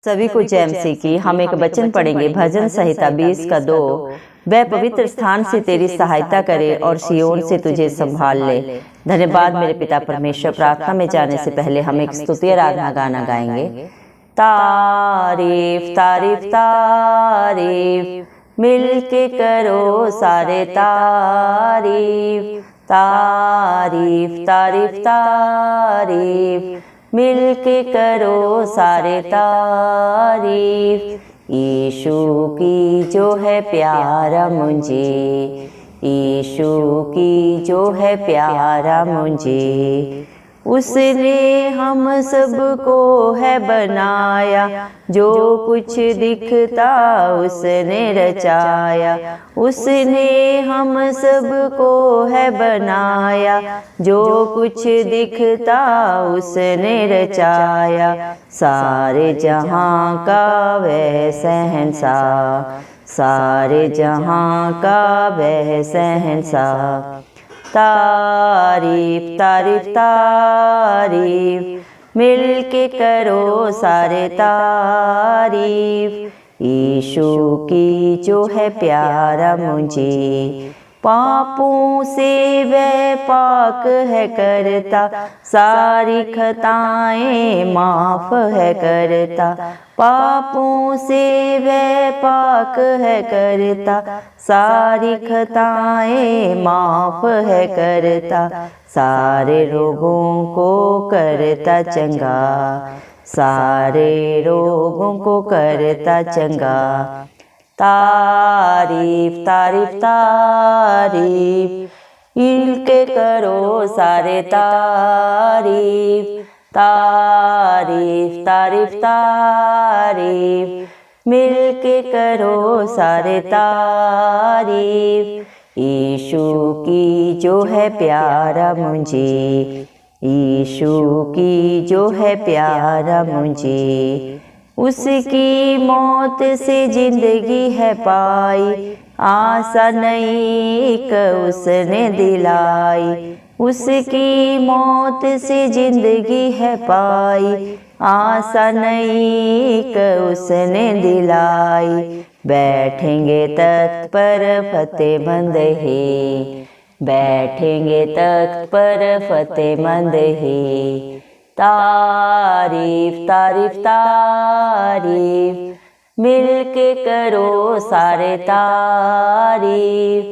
सभी को जय मसीह की। हम एक वचन पढ़ेंगे भजन संहिता 20 का 2। वह पवित्र स्थान से तेरी सहायता करे और सियोन से तुझे संभाल ले। धन्यवाद मेरे पिता परमेश्वर। प्रार्थना में जाने से पहले हम एक स्तुति आराधना गाना गाएंगे। तारीफ तारीफ तारीफ मिल के करो सारे तारीफ, तारीफ तारीफ तारीफ मिल के करो सारे तारीफ। यीशु की जो है प्यारा मुझे, यीशु की जो है प्यारा मुझे। उसने हम सबको है बनाया, जो कुछ दिखता उसने रचाया। उसने हम सबको है बनाया, जो कुछ दिखता उसने रचाया। सारे जहां का वह शहंशाह, सारे जहां का वह शहंशाह। तारीफ तारीफ तारीफ मिल के करो सारे तारीफ। यीशु की जो है प्यारा मुझे। पापों से वह पाक है करता, सारी खताएं माफ है करता। पापों से वह पाक है करता, सारी खताएं माफ है करता। सारे रोगों को करता चंगा, सारे रोगों को करता चंगा। तारीफ तारीफ तारीफ मिल के करो सारे तारीफ, तारीफ तारीफ तारीफ मिल के करो सारे तारीफ। यीशु की जो है प्यारा मुझे, यीशु की जो है प्यारा मुझे। उसकी मौत से जिंदगी है पाई, आशा नई उसने दिलाई। उसकी मौत से जिंदगी है पाई, आशा नई उसने दिलाई। बैठेंगे तख्त पर फतेहमंद है, बैठेंगे तख्त पर फतेहमंद है। तारीफ तारीफ तारीफ मिल के करो सारे तारीफ।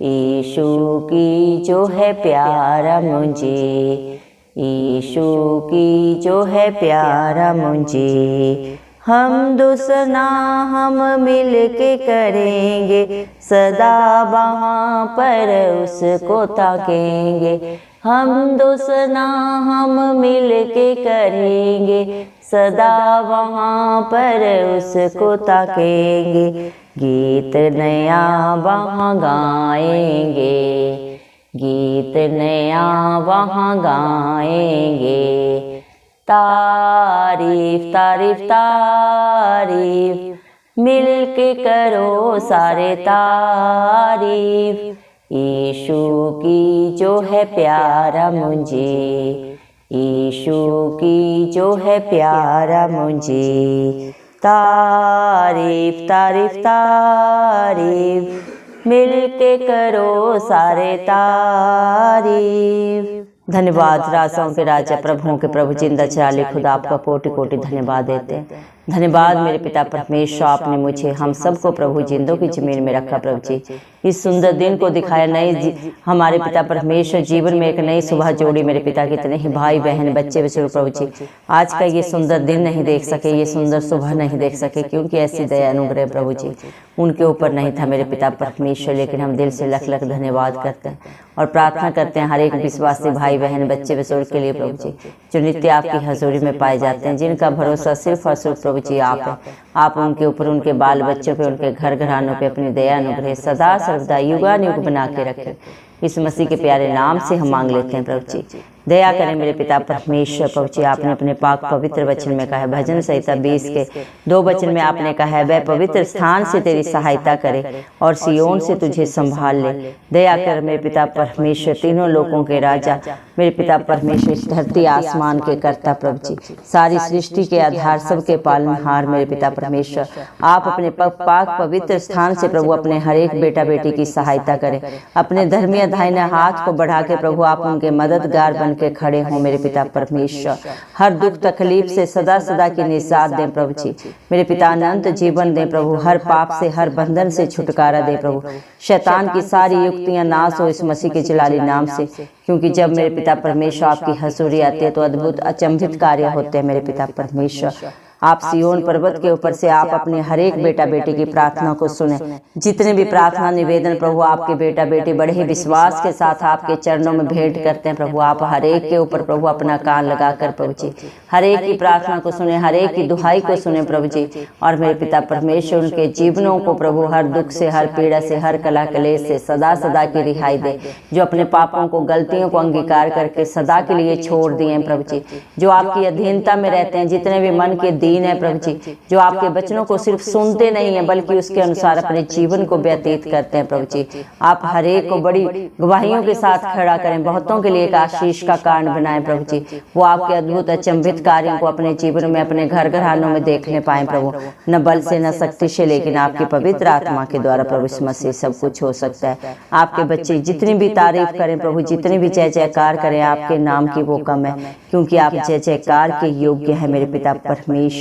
यीशु की जो है प्यारा मुझे, यीशु की जो है प्यारा मुझे। हम दुसना हम मिल के करेंगे, सदा वहाँ पर उसको ताकेंगे। हम दुसना हम मिल के करेंगे, सदा वहाँ पर उसको ताकेंगे। गीत नया वहाँ गाएंगे, गीत नया वहाँ गाएंगे। तारीफ तारीफ तारीफ मिल के करो सारे तारीफ। यीशु की जो है प्यारा मुझे, यीशु की जो है प्यारा मुझे। तारीफ तारीफ तारीफ मिल के करो सारे तारीफ। धन्यवाद राजाओं के राजा प्रभुओं के प्रभु जिंदा चाले खुदा, आपका कोटि कोटि धन्यवाद देते हैं। धन्यवाद मेरे पिता परमेश्वर, आपने मुझे हम सबको प्रभु जिंदों की जमीन में रखा। प्रभु जी इस सुंदर दिन को दिखाया, नए हमारे पिता परमेश्वर जीवन में एक नई सुबह जोड़ी। मेरे पिता कितने ही भाई बहन बच्चे बच्चे प्रभु जी आज का ये सुंदर दिन नहीं देख सके, ये सुंदर सुबह नहीं देख सके, क्योंकि ऐसी दया अनुग्रह प्रभु जी उनके ऊपर नहीं था मेरे पिता परमेश्वर। लेकिन हम दिल से लख लख धन्यवाद करते हैं और प्रार्थना करते हैं हर एक विश्वासी भाई बहन बच्चे बच्चों के लिए प्रभु जी, जो नित्य आपकी हजूरी में पाए जाते हैं, जिनका भरोसा सिर्फ और सिर्फ प्रभु जी आप है। आप उनके ऊपर, उनके बाल बच्चों पे, उनके घर घरानों पे अपनी दया अनुग्रह सदा सर्वदा युगानुयुग बना के रखें। इस मसीह के प्यारे नाम से हम मांग लेते हैं प्रभु जी, दया करें मेरे पिता परमेश्वर प्रभु जी। आपने अपने पाक पवित्र वचन में कहा है, भजन संहिता 20 के 2 वचन में आपने कहा है, वह पवित्र स्थान से तेरी सहायता करे और सियोन से तुझे संभाल ले। दया कर मेरे पिता परमेश्वर, तीनों लोगों के राजा मेरे पिता परमेश्वर, इस धरती आसमान के कर्ता प्रभु जी, सारी सृष्टि के आधार, सबके पालनहार मेरे पिता परमेश्वर, आप अपने पाक पवित्र स्थान से प्रभु अपने हर एक बेटा बेटी की सहायता करें। अपने धर्मीय दाहिने हाथ को बढ़ा के प्रभु आप उनके मददगार बन के खड़े हों मेरे पिता परमेश्वर। हर दुख तकलीफ से सदा सदा की निजात दें प्रभु जी। मेरे पिता अनंत जीवन दें प्रभु, हर पाप से, हर बंधन से छुटकारा दें प्रभु। शैतान की सारी युक्तियां नाश हो इस मसीह के जलाली नाम से, क्योंकि जब मेरे पिता परमेश्वर आपकी हजूरी आती है तो अद्भुत अचंभित कार्य होते हैं मेरे पिता परमेश्वर। आप सियोन पर्वत के ऊपर से आप अपने हर एक बेटा बेटी की प्रार्थना को सुने। जितने भी प्रार्थना निवेदन प्रभु आपके बेटा बेटी बड़े ही विश्वास के साथ आपके चरणों में भेंट करते हैं प्रभु, आप हर एक के ऊपर प्रभु अपना कान लगाकर प्रभु जी हर एक की प्रार्थना को सुने, हर एक की दुहाई को सुने प्रभु जी। और मेरे पिता परमेश्वर उनके जीवनों को प्रभु हर दुख से, हर पीड़ा से, हर कला कलेश से सदा सदा की रिहाई दे। जो अपने पापों को, गलतियों को अंगीकार करके सदा के लिए छोड़ दिए हैं प्रभु जी, जो आपकी अधीनता में रहते हैं, जितने भी मन के दीन है प्रभु जी, जो आपके वचनों को सिर्फ सुनते नहीं है बल्कि उसके अनुसार अपने जीवन को व्यतीत करते हैं प्रभु जी, आप हर एक को बड़ी गवाहियों के साथ खड़ा करें, बहुतों के लिए एक आशीष का कारण बनाएं प्रभु जी। वो आपके अद्भुत अचंभित कार्यों को अपने जीवन में, अपने घर घरानों में देखने पाए प्रभु। न बल से, न शक्ति से, लेकिन आपकी पवित्र आत्मा के द्वारा प्रभु इस मसीह सब कुछ हो सकता है। आपके बच्चे जितनी भी तारीफ करें प्रभु, जितनी भी जय जयकार करें आपके नाम की वो कम है, क्योंकि आप जय जयकार के योग्य है मेरे पिता परमेश्वर।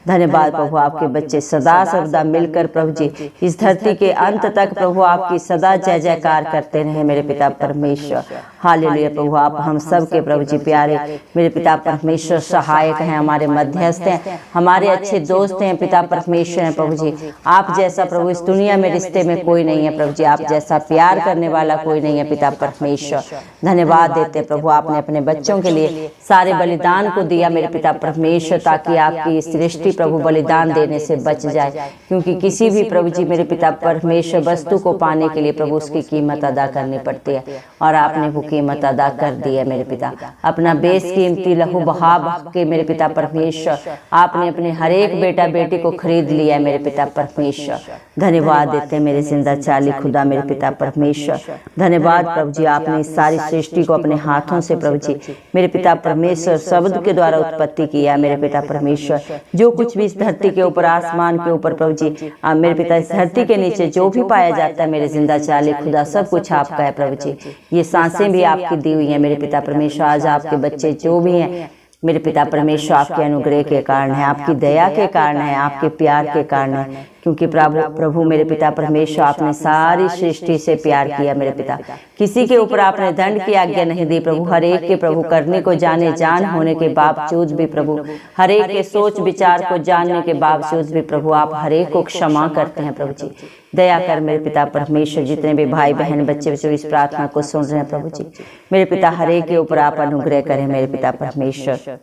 धन्यवाद प्रभु, आपके बच्चे सदा सर्वदा मिलकर प्रभु जी इस धरती के अंत तक प्रभु आपकी सदा जय जयकार करते रहे मेरे पिता परमेश्वर। हालेलुया प्रभु, आप हम सब के प्रभु जी प्यारे मेरे पिता परमेश्वर सहायक हैं, हमारे मध्यस्थ हैं, हमारे अच्छे दोस्त हैं पिता परमेश्वर हैं प्रभु जी। आप जैसा प्रभु इस दुनिया में रिश्ते में कोई नहीं है प्रभु जी, आप जैसा प्यार करने वाला कोई नहीं है पिता परमेश्वर। धन्यवाद देते प्रभु, आपने अपने बच्चों के लिए सारे बलिदान को दिया मेरे पिता परमेश्वर, ताकि आपकी सृष्टि प्रभु बलिदान देने से बच जाए, क्योंकि किसी भी प्रभु जी मेरे पिता परमेश्वर वस्तु को पाने के लिए प्रभु उसकी कीमत अदा करनी पड़ती है, और आपने वो कीमत अदा कर दी है मेरे पिता। अपना बेशकीमती लहू बहा के मेरे पिता परमेश्वर आपने अपने हर एक बेटा बेटी को खरीद लिया है मेरे पिता परमेश्वर। धन्यवाद देते मेरे जिंदा चाली खुदा मेरे पिता परमेश्वर। धन्यवाद प्रभु जी, आपने इस सारी सृष्टि को अपने हाथों से प्रभु जी मेरे पिता परमेश्वर शब्द के द्वारा उत्पत्ति किया मेरे पिता परमेश्वर। जो कुछ भी इस धरती के ऊपर, आसमान के ऊपर प्रभु जी मेरे पिता, इस धरती के नीचे जो भी पाया जाता है मेरे जिंदा चाली खुदा, सब कुछ आपका है प्रभु जी। ये सांसें भी आपकी दी हुई हैं मेरे पिता परमेश्वर। आज आपके बच्चे जो भी हैं मेरे पिता परमेश्वर आपके अनुग्रह के कारण है, आपकी दया के कारण है, आपके प्यार के कारण है, क्योंकि प्रभु मेरे पिता परमेश्वर आपने सारी सृष्टि से प्यार किया मेरे पिता। किसी के ऊपर आपने दंड की आज्ञा नहीं दी प्रभु, हर एक के प्रभु करने को जाने जान होने के बावजूद भी प्रभु, हर एक के सोच विचार को जानने के बावजूद भी प्रभु आप हर एक को क्षमा करते हैं प्रभु जी। दया कर मेरे पिता परमेश्वर, जितने भी भाई बहन बच्चे बच्चे इस प्रार्थना को सुन रहे हैं प्रभु जी मेरे पिता, हर एक के ऊपर आप अनुग्रह करें मेरे पिता परमेश्वर।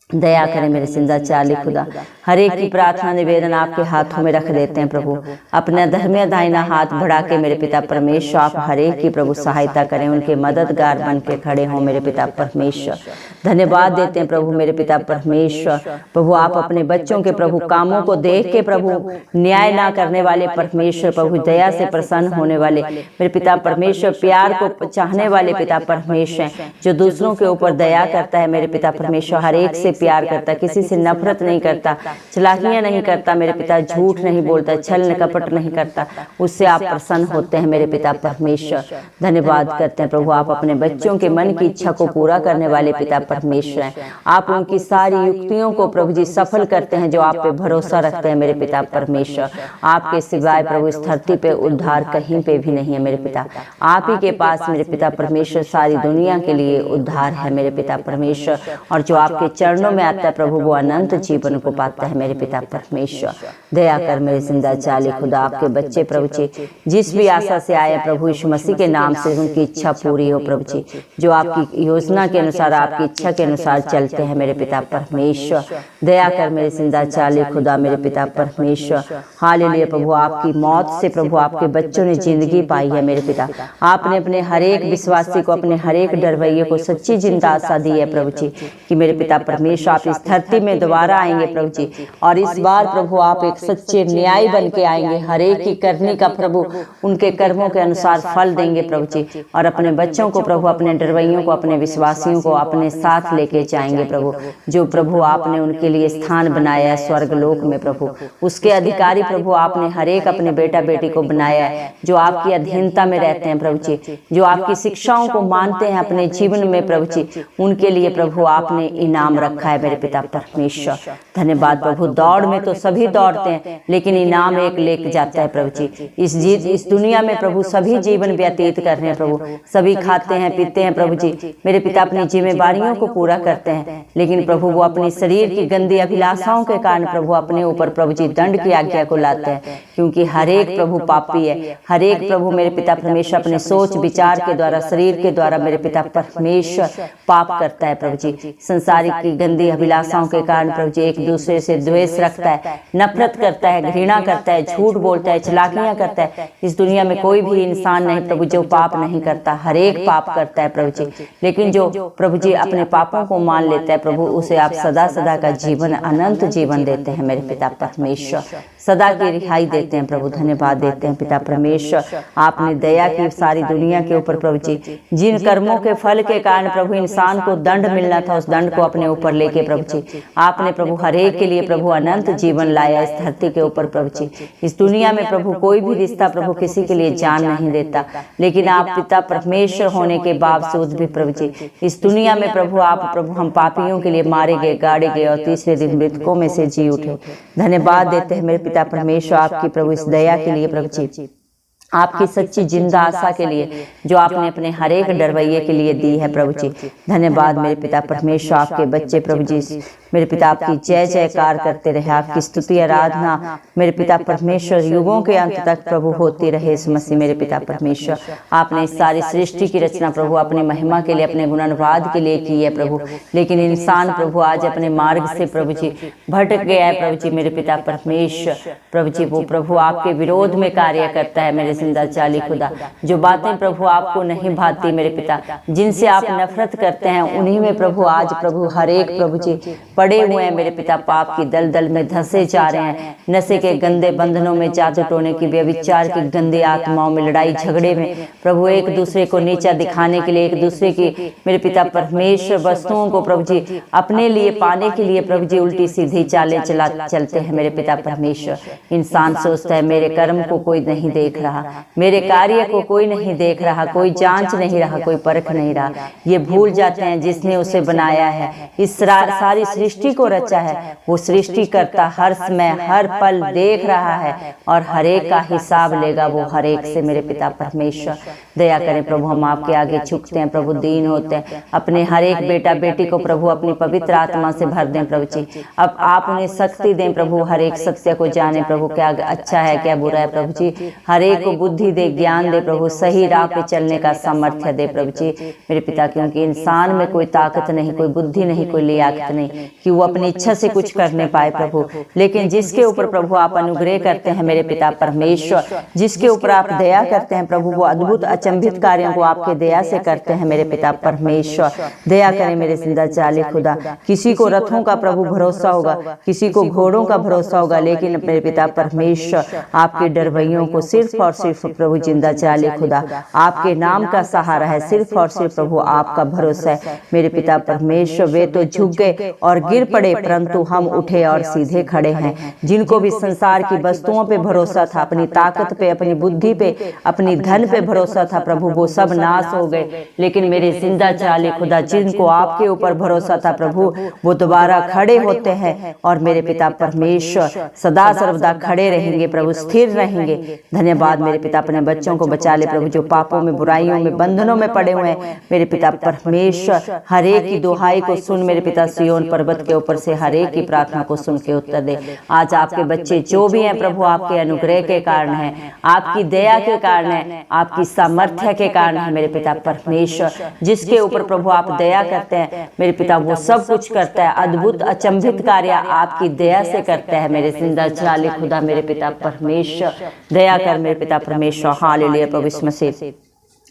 दया करें मेरे जिंदा चाली खुदा, हर एक की प्रार्थना निवेदन आपके हाथों में रख देते हैं प्रभु। अपना धर्मीय दाहिना हाथ बढ़ा के मेरे पिता परमेश्वर आप हर एक की प्रभु सहायता करें, उनके मददगार बन के खड़े हों मेरे पिता परमेश्वर। धन्यवाद देते हैं प्रभु मेरे पिता परमेश्वर। प्रभु आप अपने बच्चों के प्रभु कामों को देख के प्रभु न्याय ना करने वाले परमेश्वर, प्रभु दया से प्रसन्न होने वाले मेरे पिता परमेश्वर, प्यार को चाहने वाले पिता परमेश्वर, जो दूसरों के ऊपर दया करता है मेरे पिता परमेश्वर, हर एक से प्यार करता, किसी से नफरत नहीं करता, चलाकियां नहीं करता मेरे पिता, झूठ नहीं बोलता, छल कपट नहीं करता, उससे आप प्रसन्न होते हैं मेरे पिता परमेश्वर। धन्यवाद करते हैं प्रभु, आप अपने बच्चों के मन की इच्छा को पूरा करने वाले पिता परमेश्वर हैं। आप उनकी सारी युक्तियों को प्रभु जी सफल करते हैं जो आप पे भरोसा रखते हैं मेरे पिता परमेश्वर। आपके सिवाय प्रभु इस धरती पे उद्धार कहीं पे भी नहीं है मेरे पिता, आप ही के पास मेरे पिता परमेश्वर सारी दुनिया के लिए उद्धार है मेरे पिता परमेश्वर। और जो आपके चरणों चरणों में आता है प्रभु वो अनंत जीवन को पाता है मेरे पिता परमेश्वर। दया कर मेरे जिंदा जाली खुदा, आपके बच्चे प्रभु जी जिस भी आशा से आए प्रभु यीशु मसीह के नाम से उनकी इच्छा पूरी हो प्रभु जी, जो आपकी योजना के अनुसार आपकी इच्छा के अनुसार चलते हैं मेरे पिता परमेश्वर। दया कर मेरे जिंदा जाली खुदा मेरे पिता परमेश्वर। हालेलुया प्रभु, आपकी मौत से प्रभु आपके बच्चों ने जिंदगी पाई है मेरे पिता। आपने अपने हर एक विश्वासी को, अपने हर एक डरवैये को सच्ची जिंदा आशा दी है प्रभु जी कि मेरे पिता परमेश्वर आप इस धरती में दोबारा आएंगे प्रभु जी, और इस बार प्रभु आप एक सच्चे न्याय बन के आएंगे। हर एक की करने का प्रभु उनके कर्मों के अनुसार फल देंगे प्रभु जी, और अपने बच्चों को प्रभु, अपने डरवैयों को, अपने विश्वासियों को अपने साथ लेके जाएंगे प्रभु। जो प्रभु आपने उनके लिए स्थान बनाया है स्वर्ग लोक में प्रभु, उसके अधिकारी प्रभु आपने हर एक अपने बेटा बेटी को बनाया है जो आपकी अधीनता में रहते हैं प्रभु जी, जो आपकी शिक्षाओं को मानते हैं अपने जीवन में प्रभु जी, उनके लिए प्रभु आपने इनाम रखा है मेरे पिता परमेश्वर। धन्यवाद प्रभु। दौड़ में तो सभी दौड़ते हैं लेकिन इनाम एक लेके जाता है प्रभु जी। इस दुनिया में प्रभु सभी जीवन व्यतीत कर रहे हैं प्रभु, सभी खाते हैं पीते हैं प्रभु जी, मेरे पिता अपनी जिम्मेदारियों को पूरा करते हैं, लेकिन प्रभु वो अपनी शरीर की गंदी अभिलाषाओं के कारण प्रभु अपने ऊपर प्रभु जी दंड की आज्ञा को लाते हैं, क्योंकि हर एक प्रभु पापी है। हर एक प्रभु मेरे पिता परमेश्वर अपने सोच विचार के द्वारा, शरीर के द्वारा मेरे पिता परमेश्वर पाप करता है प्रभु जी। संसारिक की गंदी अभिलाषाओं के कारण प्रभु जी एक दूसरे से द्वेष रखता है, नफरत करता है, घृणा करता है, झूठ बोलता है, चालाकियां करता है। इस दुनिया में कोई भी इंसान नहीं प्रभु जो पाप नहीं करता, हर एक पाप करता है प्रभु जी, लेकिन जो प्रभु जी अपने पापों को मान लेता है प्रभु उसे आप सदा सदा का जीवन, अनंत जीवन देते हैं मेरे पिता परमेश्वर। सदा की रिहाई देते हैं प्रभु। धन्यवाद देते हैं पिता परमेश्वर, आपने दया की सारी दुनिया के ऊपर प्रभु जी। जिन कर्मों के फल के कारण प्रभु इंसान को दंड मिलना था उस दंड को अपने ऊपर लेके प्रभु जी आपने प्रभु हर एक के लिए प्रभु अनंत जीवन लाया इस धरती के ऊपर प्रभु जी। इस दुनिया में प्रभु कोई भी रिश्ता प्रभु किसी के लिए जान नहीं देता, लेकिन आप पिता परमेश्वर होने के बावजूद भी प्रभु जी इस दुनिया में प्रभु आप प्रभु हम पापियों के लिए मारे गए, गाड़े गए और तीसरे दिन मृतकों में से जी उठे। धन्यवाद देते हैं मेरे पिता परमेश्वर आपकी प्रभु इस दया के लिए प्रभु जी, आपकी सच्ची जिंदा आशा के लिए जो आपने अपने हर एक डरवैये के लिए दी है प्रभु जी। धन्यवाद मेरे पिता परमेश्वर, आपके बच्चे प्रभु जी मेरे पिता आपकी जय जयकार करते रहे, आपकी स्तुति आराधना मेरे पिता परमेश्वर युगों के अंत तक प्रभु होती रहे इस मसीह मेरे पिता परमेश्वर। आपने इस सारी सृष्टि की रचना प्रभु अपने महिमा के लिए, अपने गुणानुवाद के लिए की है प्रभु, लेकिन इंसान प्रभु आज अपने मार्ग से प्रभु जी भटक गया है प्रभु जी मेरे पिता परमेश्वर। प्रभु जी वो प्रभु आपके विरोध में कार्य करता है मेरे जिंदा जाली खुदा। जो बातें प्रभु आपको नहीं भाती मेरे पिता, जिनसे आप नफरत करते हैं, उन्हीं में प्रभु आज प्रभु हर एक प्रभु जी पड़े हुए हैं मेरे पिता, पाप की दलदल में धंसे जा रहे हैं, नशे के गंदे बंधनों में, जादू टोने की, व्यभिचार की गंदी आत्माओं में, लड़ाई झगड़े में प्रभु एक दूसरे को नीचा दिखाने के लिए, एक दूसरे की मेरे पिता परमेश्वर वस्तुओं को प्रभु जी अपने लिए पाने के लिए प्रभु जी उल्टी सीधी चालें चलते हैं मेरे पिता परमेश्वर। इंसान सोचता है मेरे कर्म को कोई नहीं देख रहा, मेरे कार्य को कोई नहीं देख रहा, कोई जांच नहीं रहा, कोई परख नहीं रहा। ये भूल जाते हैं जिसने उसे बनाया है, इस सारी सृष्टि को रचा है, वो सृष्टिकर्ता हर समय हर पल देख रहा है और हर एक का हिसाब लेगा वो हर एक से मेरे पिता परमेश्वर। दया करें प्रभु, हम आपके आगे झुकते हैं प्रभु, दीन होते हैं। अपने हर एक बेटा बेटी को प्रभु अपनी पवित्र आत्मा से भर दें प्रभु जी। अब आप उन्हें शक्ति दें प्रभु, हर एक सत्य को जाने प्रभु, क्या अच्छा है क्या बुरा है प्रभु जी। हर एक को बुद्धि दे, ज्ञान दे प्रभु, सही राह पे चलने का सामर्थ्य दे प्रभु जी मेरे पिता। क्योंकि इंसान में कोई ताकत नहीं, कोई बुद्धि नहीं, कोई लियाकत नहीं कि वो अपनी इच्छा से कुछ करने पाए प्रभु, लेकिन जिसके ऊपर प्रभु आप अनुग्रह करते हैं मेरे पिता परमेश्वर, जिसके ऊपर आप दया करते हैं प्रभु, वो अद्भुत अचंभित कार्यों को आपके दया से करते हैं मेरे पिता परमेश्वर। दया करें मेरे जिंदा जाली खुदा। किसी को रथों का प्रभु भरोसा होगा, किसी को घोड़ों का भरोसा होगा, लेकिन मेरे पिता परमेश्वर आपके डरवैयों को सिर्फ और सिर्फ प्रभु जिंदा जाली खुदा आपके नाम का सहारा है, सिर्फ और सिर्फ प्रभु आपका भरोसा है मेरे पिता परमेश्वर। वे तो झुक गए और गिर पड़े, परंतु हम उठे और सीधे खड़े हैं। जिनको भी संसार की वस्तुओं पे भरोसा था, अपनी ताकत पे, अपनी बुद्धि पे, अपनी धन पे भरोसा था प्रभु, वो सब नाश हो गए। लेकिन मेरे जिंदा जाली खुदा जिनको आपके ऊपर भरोसा था प्रभु, वो दोबारा खड़े होते हैं और मेरे पिता परमेश्वर सदा सर्वदा खड़े रहेंगे प्रभु, स्थिर रहेंगे। धन्यवाद मेरे पिता अपने बच्चों को बचा ले प्रभु, जो पापों में, बुराइयों में, बंधनों में पड़े हुए हैं मेरे पिता परमेश्वर, हर एक की दुहाई को सुन मेरे पिता, सिय्योन पर्वत के ऊपर से हर एक की प्रार्थना को सुन के उत्तर दे। आज आपके बच्चे जो भी हैं प्रभु, आपके अनुग्रह के कारण है, आपकी दया के कारण है, आपकी सामर्थ्य के कारण है मेरे पिता परमेश्वर। जिसके ऊपर प्रभु आप दया करते हैं मेरे पिता, वो सब कुछ करता है, अद्भुत अचंभित कार्य आपकी दया से करता है मेरे जिंदा जाले खुदा मेरे पिता परमेश्वर। दया कर मेरे पिता परमेश्वर। हालेलुया प्रभु यीशु मसीह।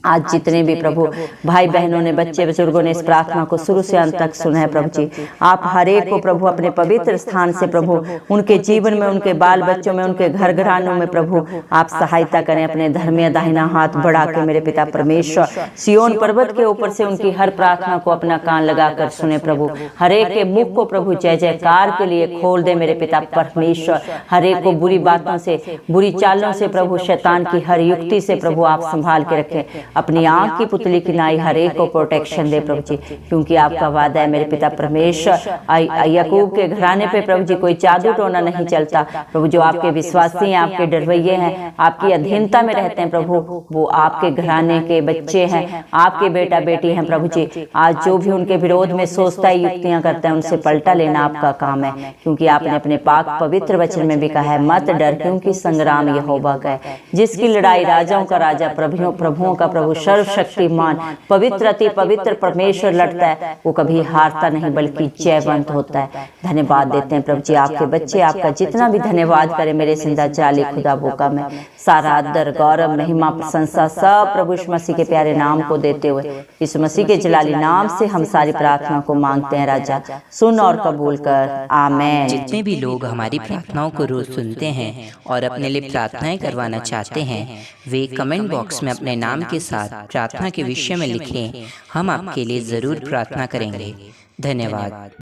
आज जितने भी प्रभु भाई बहनों ने, बच्चे बुजुर्गों ने इस प्रार्थना को शुरू से अंत तक सुना है प्रभु जी, आप हर एक को प्रभु अपने पवित्र स्थान से प्रभु उनके जीवन में, उनके बाल बच्चों में, उनके घर घरानों में प्रभु आप सहायता करें। अपने धर्मीय दाहिना हाथ बढ़ा के मेरे पिता परमेश्वर, सिय्योन पर्वत के ऊपर से उनकी हर प्रार्थना को अपना कान लगाकर सुने प्रभु। हर एक के मुख को प्रभु जय जयकार के लिए खोल दे मेरे पिता परमेश्वर। हर एक को बुरी बातों से, बुरी चालों से प्रभु, शैतान की हर युक्ति से प्रभु आप संभाल के रखें। अपनी आंख की पुतली की नाई हर एक को प्रोटेक्शन दे प्रभु जी, क्योंकि आपका वादा है मेरे पिता परमेश्वर। याकूब के घराने पे प्रभु जी कोई जादू टोना नहीं चलता प्रभु। जो आपके विश्वासी हैं, आपके डरवैये हैं, आपकी अधीनता में रहते हैं प्रभु, वो आपके घराने के बच्चे हैं, आपके बेटा बेटी हैं प्रभु जी। आज जो भी उनके विरोध में सोचता है, युक्तियां करता है, उनसे पलटा लेना आपका काम है, क्योंकि आपने अपने पाक पवित्र वचन में भी कहा है, मत डर क्योंकि संग्राम यहोवा का है। जिसकी लड़ाई राजाओं का राजा, प्रभुओं का प्रभु, सर्वशक्तिमान पवित्र अति पवित्र परमेश्वर लड़ता है, वो कभी हारता नहीं बल्कि जयवंत होता है। धन्यवाद देते हैं प्रभु जी। आपके बच्चे आपका जितना भी धन्यवाद करें मेरे जिंदा जाली खुदा बोका में, सारा आदर गौरव महिमा प्रशंसा सब प्रभु यीशु मसीह के प्यारे नाम को देते हुए, यीशु मसीह के जलाली नाम से हम सारी प्रार्थना को मांगते हैं राजा, सुन और कबूल कर, आमेन। जितने भी लोग हमारी प्रार्थनाओं को रोज सुनते हैं और अपने लिए प्रार्थनाएं करवाना चाहते हैं, वे कमेंट बॉक्स में अपने नाम के साथ प्रार्थना के विषय में लिखें। हम आपके लिए जरूर प्रार्थना करेंगे। धन्यवाद।